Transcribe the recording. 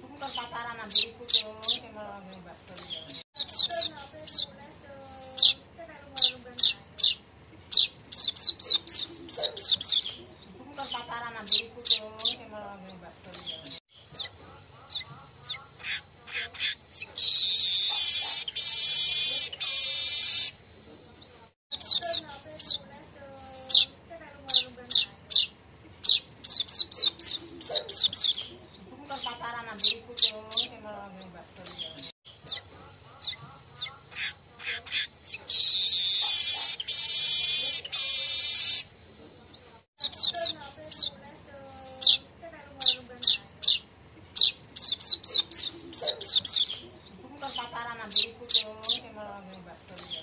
bukan pacaran ambil ikut dong, emang bebas kerja. Bukan pacaran ambil ikut dong, emang bebas kerja. Bukan pacaran ambil ikut dong, emang bebas kerja. Bukan pacaran ambil ikut dong, emang bebas kerja.